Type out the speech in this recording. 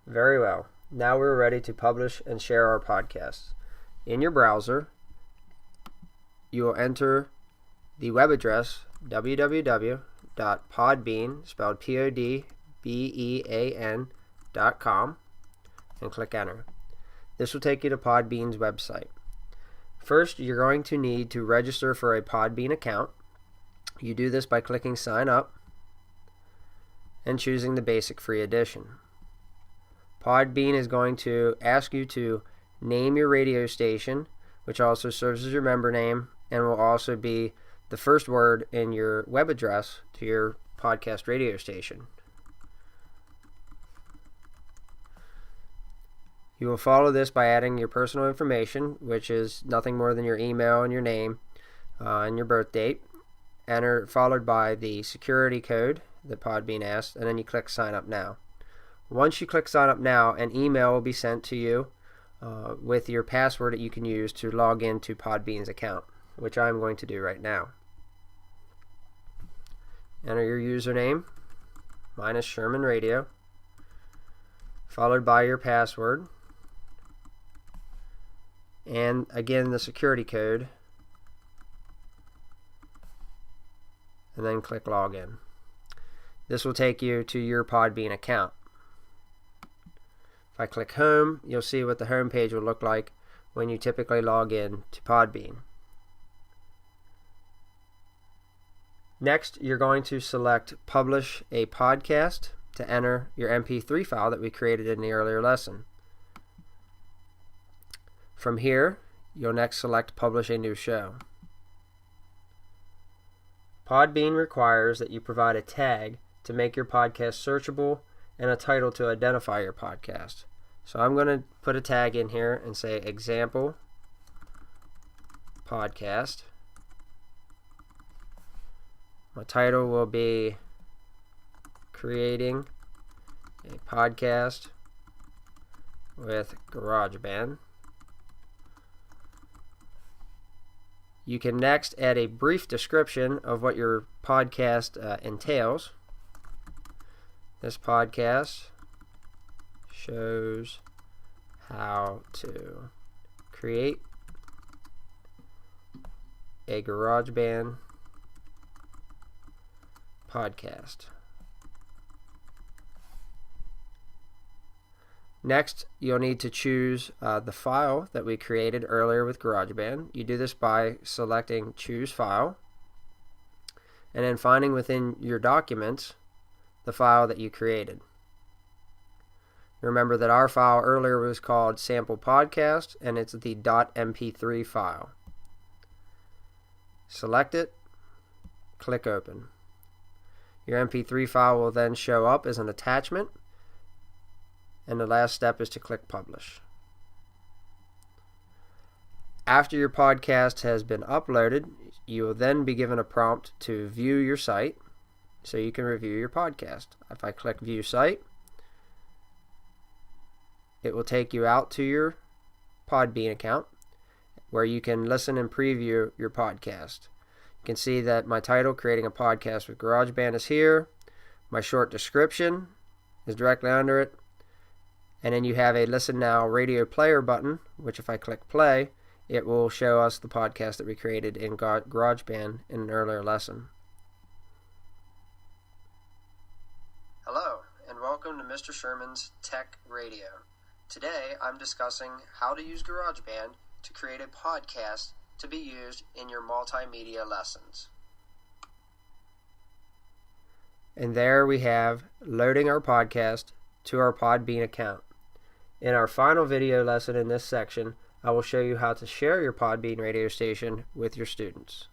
Very well. Now we're ready to publish and share our podcasts. In your browser, you will enter the web address www.podbean, spelled Podbean.com, and click enter. This will take you to Podbean's website. First, you're going to need to register for a Podbean account. You do this by clicking sign up and choosing the basic free edition. Podbean is going to ask you to name your radio station, which also serves as your member name and will also be the first word in your web address to your podcast radio station. You will follow this by adding your personal information, which is nothing more than your email and your name and your birth date, followed by the security code that Podbean asks, and then you click sign up now. Once you click sign up now, an email will be sent to you with your password that you can use to log into Podbean's account, which I'm going to do right now. Enter your username, mine is Sherman Radio, followed by your password, and again the security code, and then click login. This will take you to your Podbean account. If I click home, you'll see what the home page will look like when you typically log in to Podbean. Next, you're going to select Publish a Podcast to enter your MP3 file that we created in the earlier lesson. From here, you'll next select Publish a New Show. Podbean requires that you provide a tag to make your podcast searchable and a title to identify your podcast. So I'm going to put a tag in here and say example podcast. My title will be creating a podcast with GarageBand. You can next add a brief description of what your podcast entails. This podcast shows how to create a GarageBand podcast. Next, you'll need to choose the file that we created earlier with GarageBand. You do this by selecting Choose File, and then finding within your documents the file that you created. Remember that our file earlier was called Sample Podcast, and it's the .mp3 file. Select it, click Open. Your MP3 file will then show up as an attachment, and the last step is to click Publish. After your podcast has been uploaded, you will then be given a prompt to view your site so you can review your podcast. If I click View Site, it will take you out to your Podbean account where you can listen and preview your podcast. You can see that my title, Creating a Podcast with GarageBand, is here. My short description is directly under it. And then you have a Listen Now radio player button, which if I click play, it will show us the podcast that we created in GarageBand in an earlier lesson. Hello, and welcome to Mr. Sherman's Tech Radio. Today, I'm discussing how to use GarageBand to create a podcast to be used in your multimedia lessons. And there we have loading our podcast to our Podbean account. In our final video lesson in this section, I will show you how to share your Podbean radio station with your students.